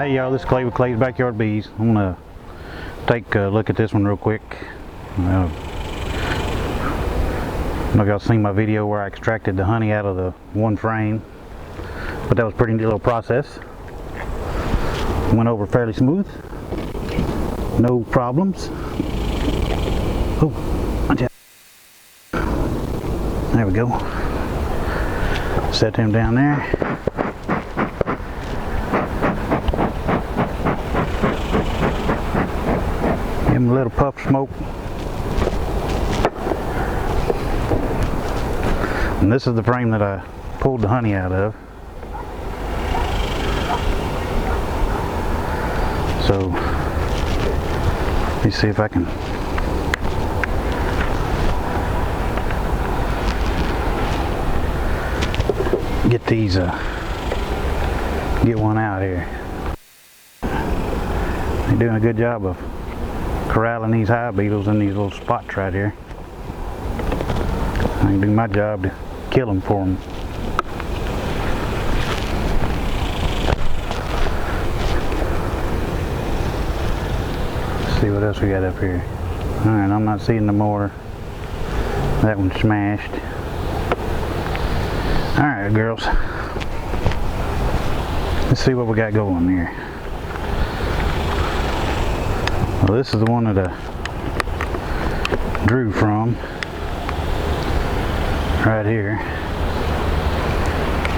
Hey y'all, this is Clay with Clay's Backyard Bees. I'm going to take a look at this one real quick. I don't know if y'all seen my video where I extracted the honey out of the one frame, but that was a pretty neat little process. Went over fairly smooth, no problems. Oh, watch out. There we go. Set him down there. Give him a little puff smoke. And this is the frame that I pulled the honey out of. So, let me see if I can get these, get one out here. They're doing a good job of corralling these hive beetles in these little spots right here. I can do my job to kill them for them. Let's see what else we got up here. Alright, I'm not seeing no more. That one's smashed. Alright girls, let's see what we got going here. Well, this is the one that I drew from right here.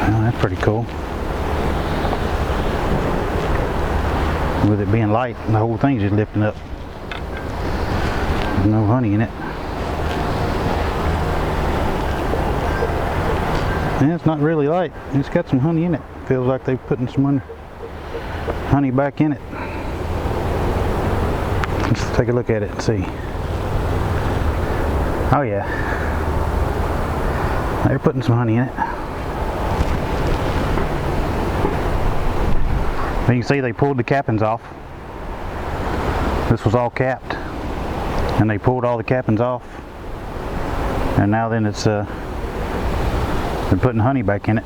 Well, that's pretty cool. With it being light, the whole thing's just lifting up. There's no honey in it. And it's not really light. It's got some honey in it. Feels like they're putting some honey back in it. Let's take a look at it and see. Oh yeah. They're putting some honey in it. You can see they pulled the cappings off. This was all capped. And they pulled all the cappings off. And now then it's they're putting honey back in it.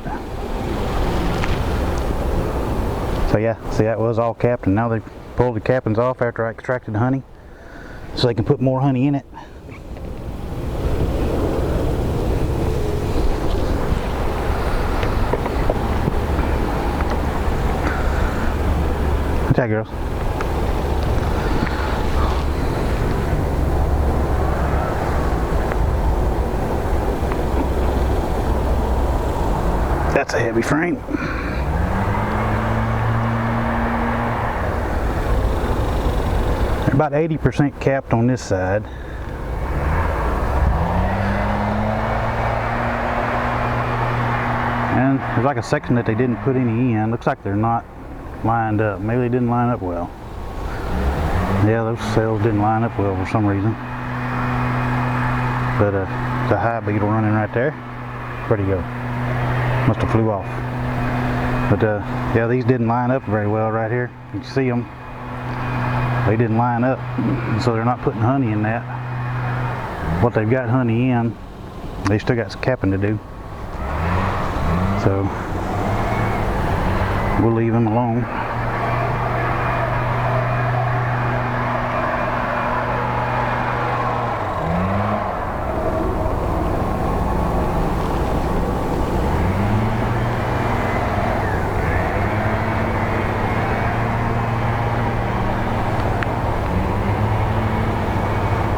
So yeah, see that was all capped, and now they pulled the cappings off after I extracted the honey so they can put more honey in it. Watch out, girls. That's a heavy frame. They're about 80% capped on this side. And there's like a section that they didn't put any in. Looks like they're not lined up. Maybe they didn't line up well. Yeah, those cells didn't line up well for some reason. But the hive beetle running right there. Where'd he go? Must have flew off. But yeah, these didn't line up very well right here. You can see them. They didn't line up, so they're not putting honey in that. What they've got honey in, they still got some capping to do. So we'll leave them alone.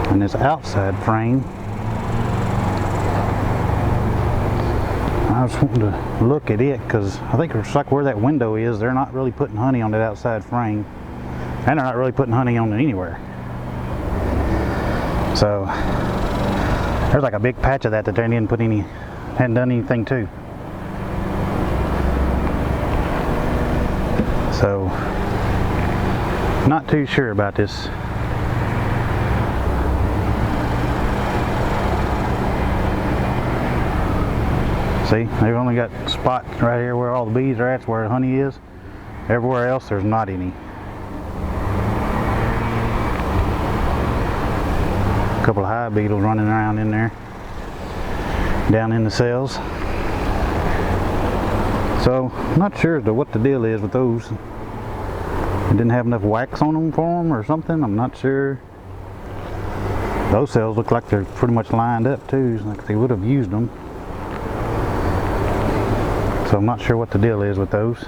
And this outside frame, I was wanting to look at it because I think it's like where that window is, they're not really putting honey on that outside frame, and they're not really putting honey on it anywhere. So there's like a big patch of that they didn't put any, hadn't done anything to. So not too sure about this. See, they've only got spots right here where all the bees are at, where the honey is. Everywhere else there's not any. A couple of hive beetles running around in there, down in the cells. So, I'm not sure as to what the deal is with those. It didn't have enough wax on them for them or something, I'm not sure. Those cells look like they're pretty much lined up too, like they would have used them. So I'm not sure what the deal is with those.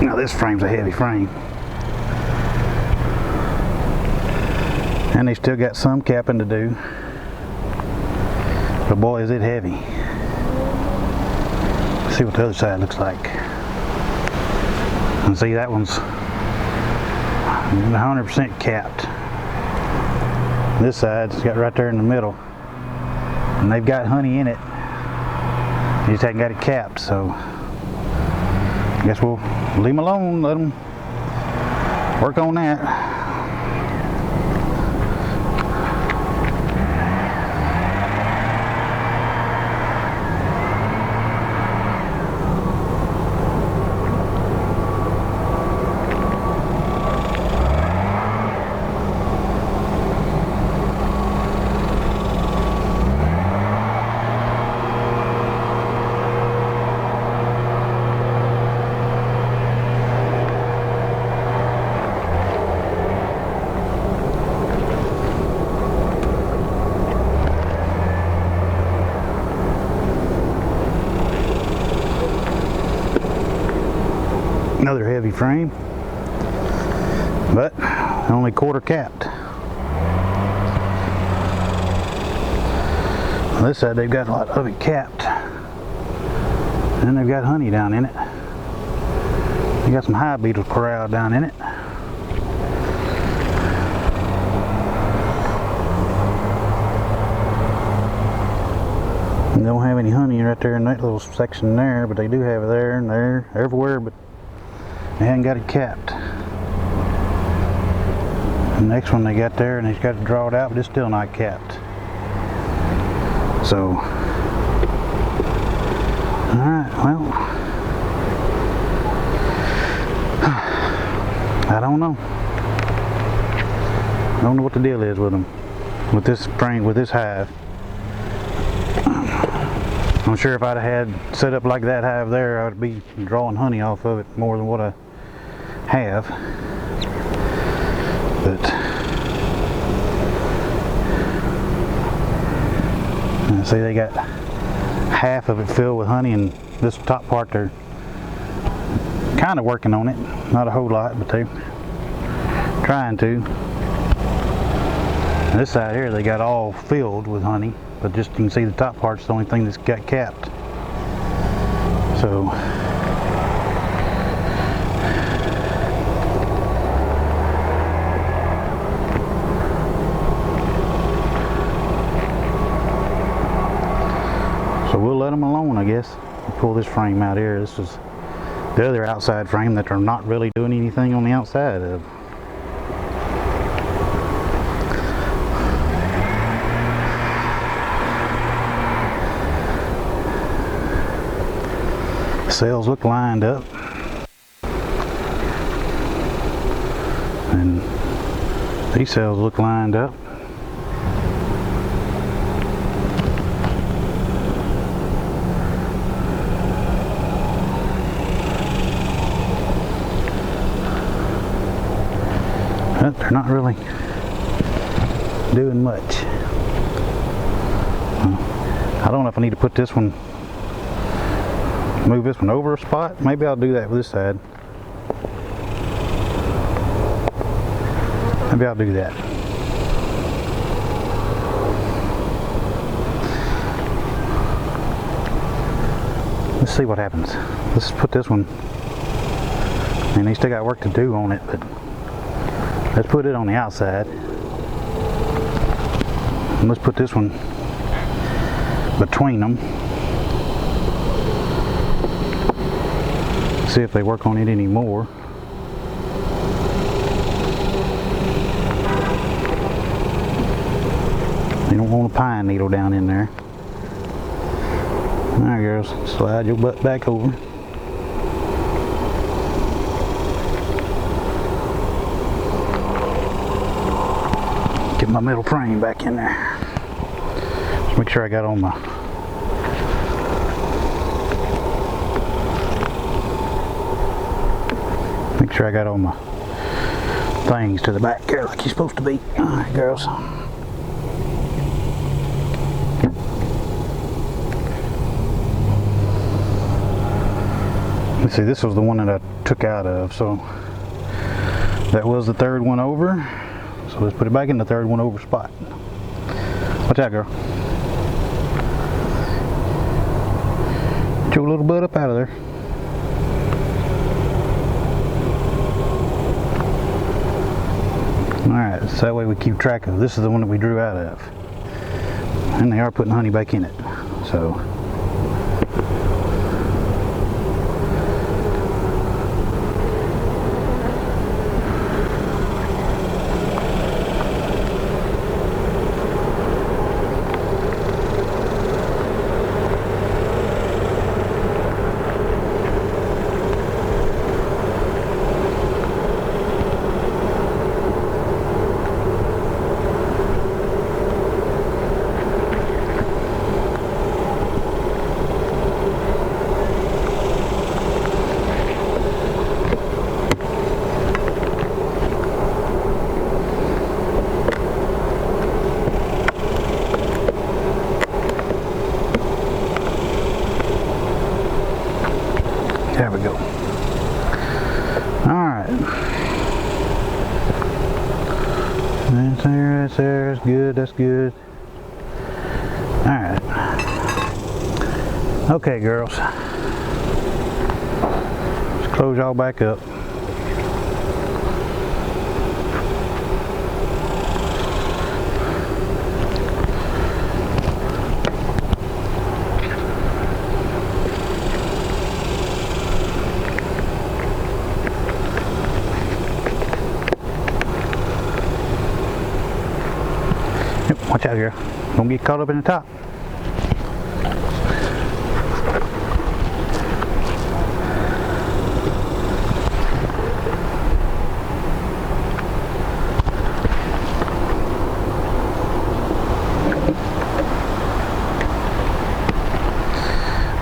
Now this frame's a heavy frame. And they still got some capping to do. But boy, is it heavy. Let's see what the other side looks like. And see, that one's 100% capped. This side's got right there in the middle. And they've got honey in it. You just haven't got it capped, so I guess we'll leave them alone, let them work on that. Another heavy frame, but only quarter capped. On this side they've got a lot of it capped, and they've got honey down in it. They got some hive beetles corralled down in it. They don't have any honey right there in that little section there, but they do have it there and there, everywhere, but they hadn't got it capped. The next one they got there, and they've got to draw it out, but it's still not capped. So, alright, well, I don't know. I don't know what the deal is with them, with this frame, with this hive. I'm sure if I'd have had set up like that hive there, I'd be drawing honey off of it more than what I have. But see, they got half of it filled with honey, and this top part they're kind of working on it. Not a whole lot, but they're trying to. And this side here they got all filled with honey, but just you can see the top part's the only thing that's got capped. So we'll let them alone, I guess. We'll pull this frame out here. This is the other outside frame that they're not really doing anything on the outside of. Cells look lined up, and these cells look lined up. But they're not really doing much. I don't know if I need to put this one, move this one over a spot. Maybe I'll do that with this side. Maybe I'll do that. Let's see what happens. Let's put this one, and they still got work to do on it, but let's put it on the outside. And let's put this one between them. See if they work on it anymore. They don't want a pine needle down in there. Alright girls, slide your butt back over. Get my metal frame back in there. Just make sure I got on my all my things to the back here like you're supposed to be. Alright girls. Let's see, this was the one that I took out of, so that was the third one over. So let's put it back in the third one over spot. Watch out, girl. Get your little butt up out of there. Alright, so that way we keep track of. This is the one that we drew out of. And they are putting honey back in it. So there we go. Alright. That's there, that's there, that's good, that's good. Alright. Okay, girls. Let's close y'all back up. Watch out here. Don't get caught up in the top.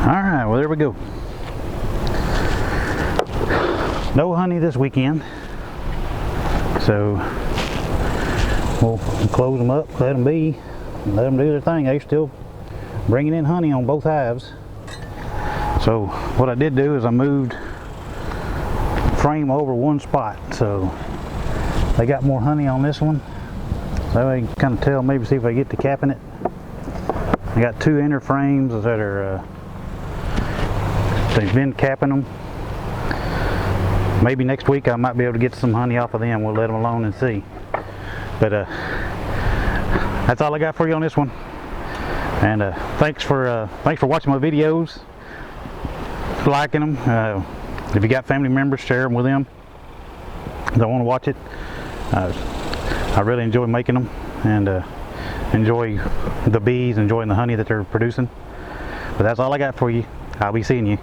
Alright, well there we go. No honey this weekend. So we'll close them up, let them be, and let them do their thing. They're still bringing in honey on both hives. So what I did do is I moved frame over one spot, so they got more honey on this one. So I can kind of tell, maybe see if I get to capping it. I got two inner frames that are, they've been capping them. Maybe next week I might be able to get some honey off of them. We'll let them alone and see. But that's all I got for you on this one. And thanks for watching my videos, liking them. If you got family members, share them with them. They want to watch it. I really enjoy making them, and enjoy the bees, enjoying the honey that they're producing. But that's all I got for you. I'll be seeing you.